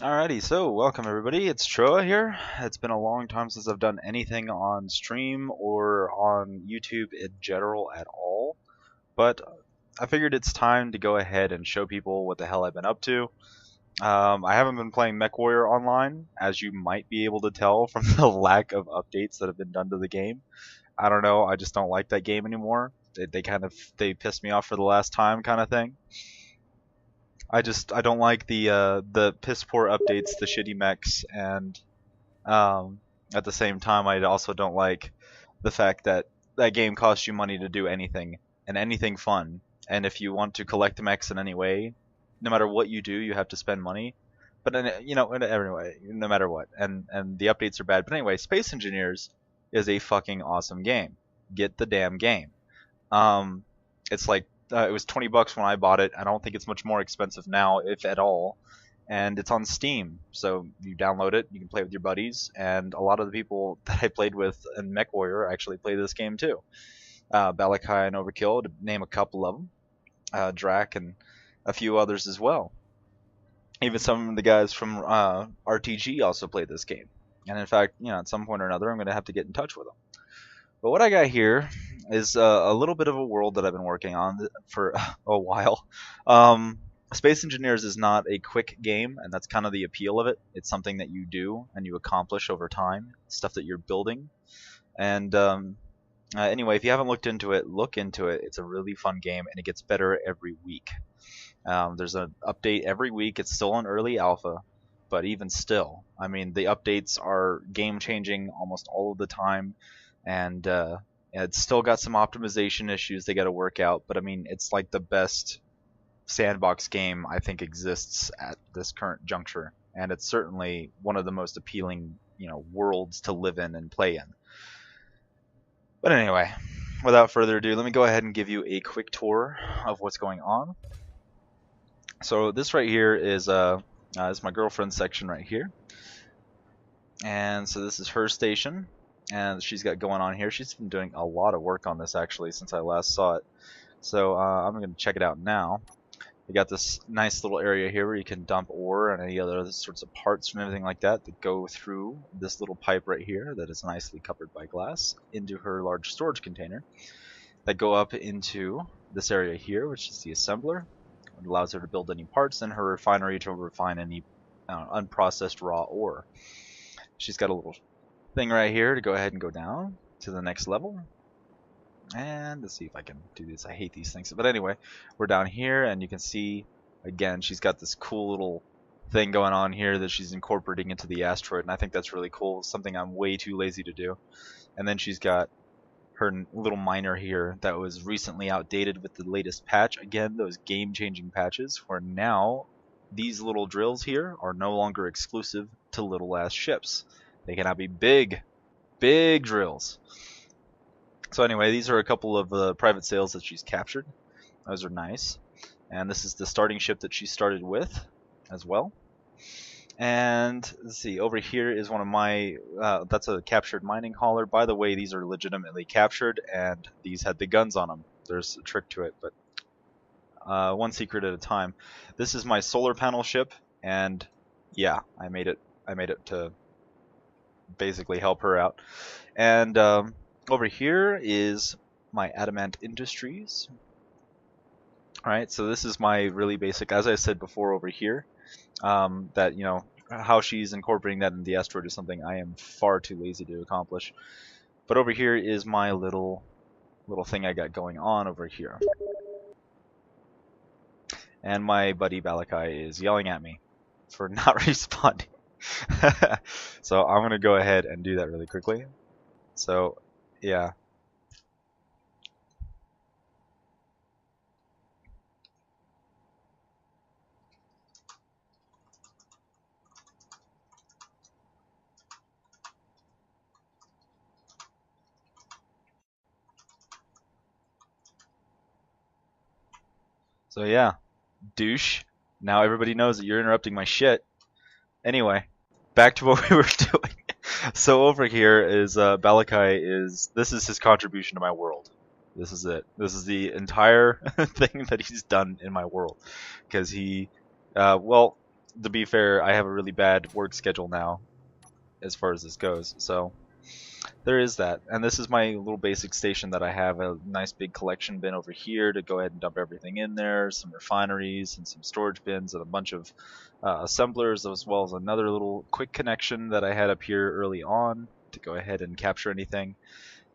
Alrighty, so welcome everybody. It's Troa here. It's been a long time since I've done anything on stream or on YouTube in general at all, but I figured it's time to go ahead and show people what the hell I've been up to. I haven't been playing Mechwarrior online, as you might be able to tell from the lack of updates that have been done to the game. I don't know, I just don't like that game anymore. They pissed me off for the last time kind of thing. I don't like the piss poor updates, the shitty mechs, and um, at the same time I also don't like the fact that that game costs you money to do anything and anything fun. And if you want to collect mechs in any way, no matter what you do, you have to spend money. But anyway, no matter what, and the updates are bad. But anyway, Space Engineers is a fucking awesome game. Get the damn game. Um, it's like it was $20 when I bought it. I don't think it's much more expensive now, if at all. And it's on Steam, so you download it, you can play with your buddies, and a lot of the people that I played with in Mechwarrior actually play this game too. Balakai and Overkill, to name a couple of them, Drac, and a few others as well. Even some of the guys from RTG also play this game. And in fact, at some point or another, I'm going to have to get in touch with them. But what I got here is a little bit of a world that I've been working on for a while. Space Engineers is not a quick game, and that's kind of the appeal of it. It's something that you do and you accomplish over time, stuff that you're building. And anyway, if you haven't looked into it, look into it. It's a really fun game, and it gets better every week. There's an update every week. It's still in early alpha, but even still, I mean, the updates are game changing almost all of the time, and it's still got some optimization issues they got to work out. But I mean, it's like the best sandbox game I think exists at this current juncture, and it's certainly one of the most appealing, worlds to live in and play in. But anyway, without further ado, let me go ahead and give you a quick tour of what's going on. So this right here is my girlfriend's section right here, and so this is her station, and she's got going on here. She's been doing a lot of work on this actually since I last saw it. So I'm going to check it out now. You got this nice little area here where you can dump ore and any other sorts of parts and everything like that that go through this little pipe right here that is nicely covered by glass into her large storage container that go up into this area here, which is the assembler. It allows her to build any parts, and her refinery to refine any unprocessed raw ore. She's got a little thing right here to go ahead and go down to the next level. And let's see if I can do this. I hate these things. But anyway, we're down here, and you can see, again, she's got this cool little thing going on here that she's incorporating into the asteroid, and I think that's really cool. Something I'm way too lazy to do. And then she's got her little miner here that was recently outdated with the latest patch. Again, those game-changing patches where now these little drills here are no longer exclusive to little-ass ships. They can now be big, big drills. So anyway, these are a couple of private sales that she's captured. Those are nice. And this is the starting ship that she started with as well. And let's see, over here is one of my, that's a captured mining hauler. By the way, these are legitimately captured, and these had the guns on them. There's a trick to it, but one secret at a time. This is my solar panel ship, and yeah, I made it to basically help her out. And over here is my Adamant Industries. Alright, so this is my really basic, as I said before over here, that, how she's incorporating that in the asteroid is something I am far too lazy to accomplish. But over here is my little thing I got going on over here. And my buddy Balakai is yelling at me for not responding. So I'm going to go ahead and do that really quickly. So, yeah. So yeah, douche. Now everybody knows that you're interrupting my shit. Anyway, back to what we were doing. So over here is Balakai this is his contribution to my world. This is it. This is the entire thing that he's done in my world. Because he, well, to be fair, I have a really bad work schedule now as far as this goes. So there is that. And this is my little basic station that I have, a nice big collection bin over here to go ahead and dump everything in there, some refineries and some storage bins and a bunch of assemblers, as well as another little quick connection that I had up here early on to go ahead and capture anything.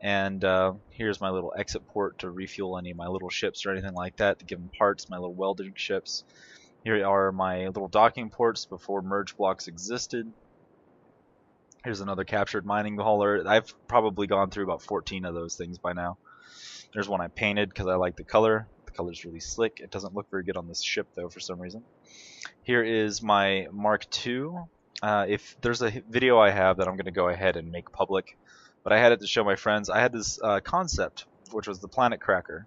And here's my little exit port to refuel any of my little ships or anything like that, to give them parts, my little welding ships. Here are my little docking ports before merge blocks existed. Here's another captured mining hauler. I've probably gone through about 14 of those things by now. There's one I painted because I like the color. The color's really slick. It doesn't look very good on this ship though for some reason. Here is my Mark II. If there's a video I have that I'm going to go ahead and make public, but I had it to show my friends. I had this concept, which was the Planet Cracker.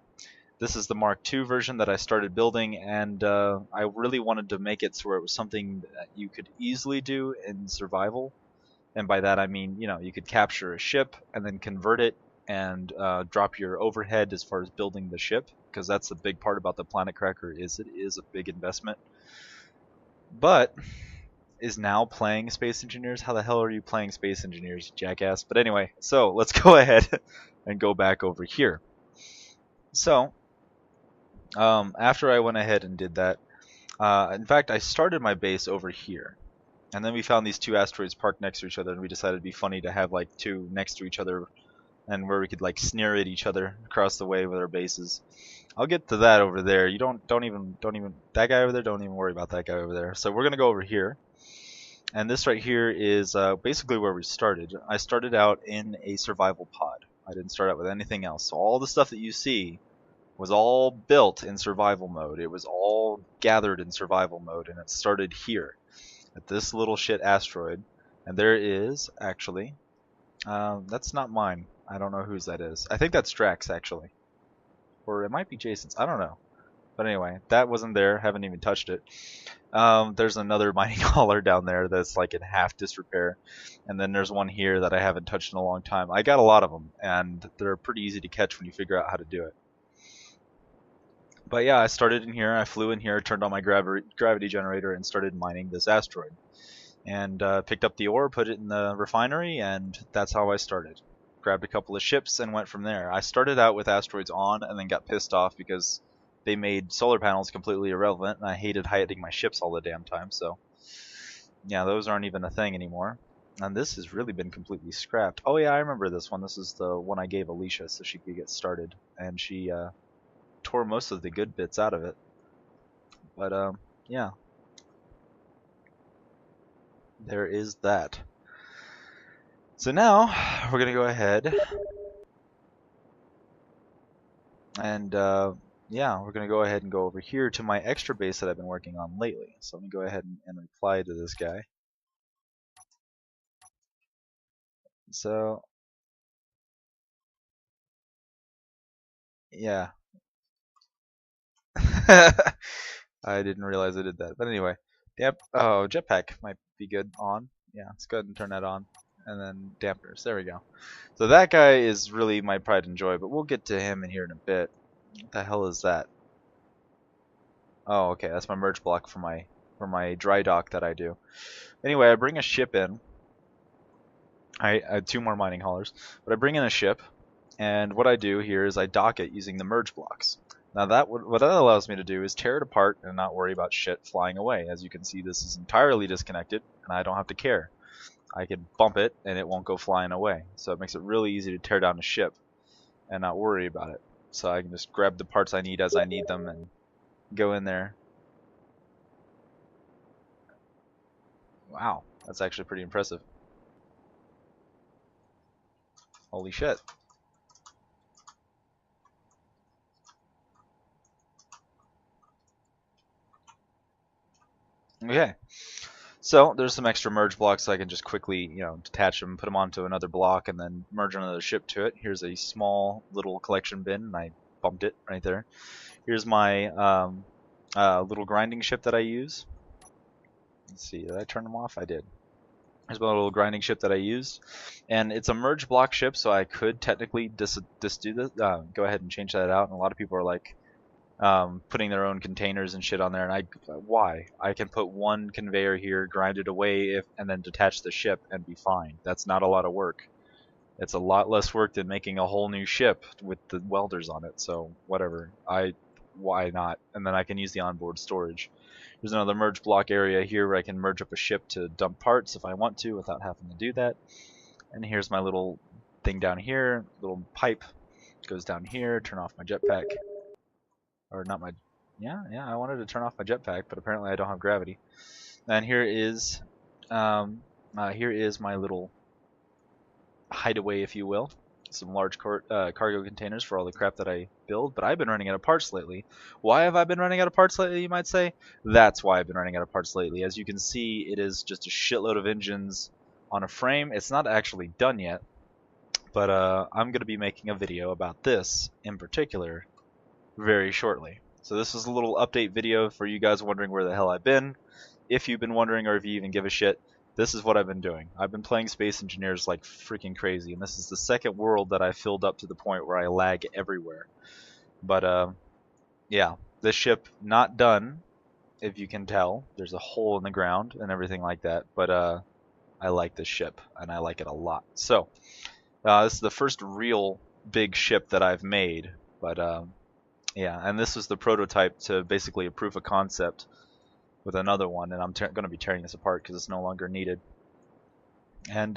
This is the Mark II version that I started building, and I really wanted to make it so where it was something that you could easily do in survival. And by that I mean, you know, you could capture a ship and then convert it and drop your overhead as far as building the ship, because that's the big part about the Planet Cracker, is it is a big investment. But is now playing Space Engineers? How the hell are you playing Space Engineers, jackass? But anyway, so let's go ahead and go back over here. So after I went ahead and did that, in fact I started my base over here. And then we found these two asteroids parked next to each other, and we decided it'd be funny to have like two next to each other, and where we could like sneer at each other across the way with our bases. I'll get to that over there. You don't even that guy over there. Don't even worry about that guy over there. So we're gonna go over here, and this right here is basically where we started. I started out in a survival pod. I didn't start out with anything else. So all the stuff that you see was all built in survival mode. It was all gathered in survival mode, and it started here at this little shit asteroid. And there is actually that's not mine. I don't know whose that is. I think that's Drax actually, or it might be Jason's. I don't know. But anyway, that wasn't there. Haven't even touched it. There's another mining hauler down there that's like in half disrepair, and then there's one here that I haven't touched in a long time. I got a lot of them, and they're pretty easy to catch when you figure out how to do it. But yeah, I started in here, I flew in here, turned on my gravity generator, and started mining this asteroid. And picked up the ore, put it in the refinery, and that's how I started. Grabbed a couple of ships and went from there. I started out with asteroids on, and then got pissed off because they made solar panels completely irrelevant, and I hated hiding my ships all the damn time, so yeah, those aren't even a thing anymore. And this has really been completely scrapped. Oh yeah, I remember this one. This is the one I gave Alicia so she could get started, and she tore most of the good bits out of it. But yeah, there is that. So now we're gonna go ahead and yeah, we're gonna go ahead and go over here to my extra base that I've been working on lately. So let me go ahead and reply to this guy. So yeah. I didn't realize I did that. But anyway, yep. Oh, jetpack might be good on. Yeah, let's go ahead and turn that on. And then dampers. There we go. So that guy is really my pride and joy, but we'll get to him in here in a bit. What the hell is that? Oh, okay, that's my merge block for my dry dock that I do. Anyway, I bring a ship in. I had two more mining haulers, but I bring in a ship, and what I do here is I dock it using the merge blocks. Now what that allows me to do is tear it apart and not worry about shit flying away. As you can see, this is entirely disconnected, and I don't have to care. I can bump it and it won't go flying away. So it makes it really easy to tear down a ship and not worry about it. So I can just grab the parts I need as I need them and go in there. Wow, that's actually pretty impressive. Holy shit. Okay, so there's some extra merge blocks so I can just quickly, detach them, put them onto another block, and then merge another ship to it. Here's a small little collection bin, and I bumped it right there. Here's my little grinding ship that I use. Let's see, did I turn them off? I did. Here's my little grinding ship that I used, and it's a merge block ship, so I could technically go ahead and change that out. And a lot of people are like, putting their own containers and shit on there. And why? I can put one conveyor here, grind it away, and then detach the ship and be fine. That's not a lot of work. It's a lot less work than making a whole new ship with the welders on it. So whatever. Why not? And then I can use the onboard storage. There's another merge block area here where I can merge up a ship to dump parts if I want to without having to do that. And here's my little thing down here, little pipe goes down here, turn off my jetpack. Or not my, yeah, I wanted to turn off my jetpack, but apparently I don't have gravity. And here is my little hideaway, if you will. Some large cargo containers for all the crap that I build, but I've been running out of parts lately. Why have I been running out of parts lately, you might say? That's why I've been running out of parts lately. As you can see, it is just a shitload of engines on a frame. It's not actually done yet, but I'm going to be making a video about this in particular very shortly. So this is a little update video for you guys wondering where the hell I've been. If you've been wondering, or if you even give a shit, this is what I've been doing. I've been playing Space Engineers like freaking crazy, and this is the second world that I filled up to the point where I lag everywhere. But yeah, this ship not done, if you can tell. There's a hole in the ground and everything like that, but I like this ship, and I like it a lot. So this is the first real big ship that I've made, but yeah, and this was the prototype to basically a proof of concept with another one, and I'm going to be tearing this apart because it's no longer needed. And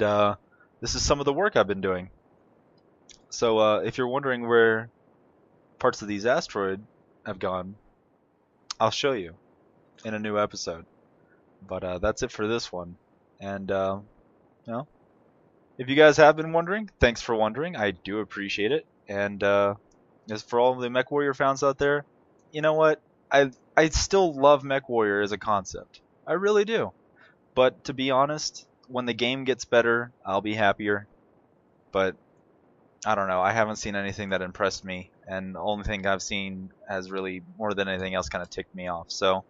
this is some of the work I've been doing. So if you're wondering where parts of these asteroids have gone, I'll show you in a new episode. But that's it for this one. And you know, if you guys have been wondering, thanks for wondering. I do appreciate it. And as for all the Mechwarrior fans out there, you know what? I still love Mechwarrior as a concept. I really do. But to be honest, when the game gets better, I'll be happier. But I don't know. I haven't seen anything that impressed me, and the only thing I've seen has really, more than anything else, kind of ticked me off. So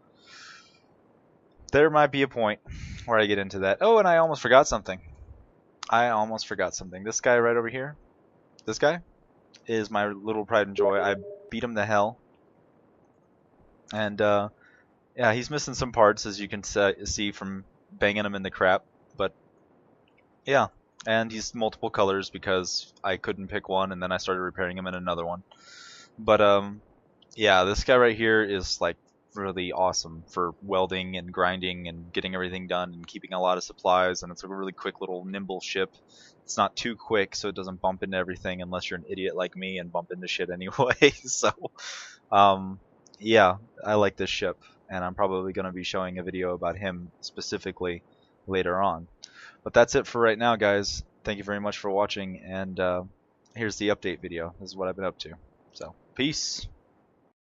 there might be a point where I get into that. Oh, and I almost forgot something. This guy right over here, this guy is my little pride and joy. I beat him to hell. And yeah, he's missing some parts, as you can see from banging him in the crap. But yeah, and he's multiple colors because I couldn't pick one, and then I started repairing him in another one. But yeah, this guy right here is like really awesome for welding and grinding and getting everything done and keeping a lot of supplies. And it's a really quick little nimble ship. It's not too quick, so it doesn't bump into everything unless you're an idiot like me and bump into shit anyway. So yeah, I like this ship, and I'm probably going to be showing a video about him specifically later on. But that's it for right now, guys. Thank you very much for watching, and here's the update video. This is what I've been up to. So, peace.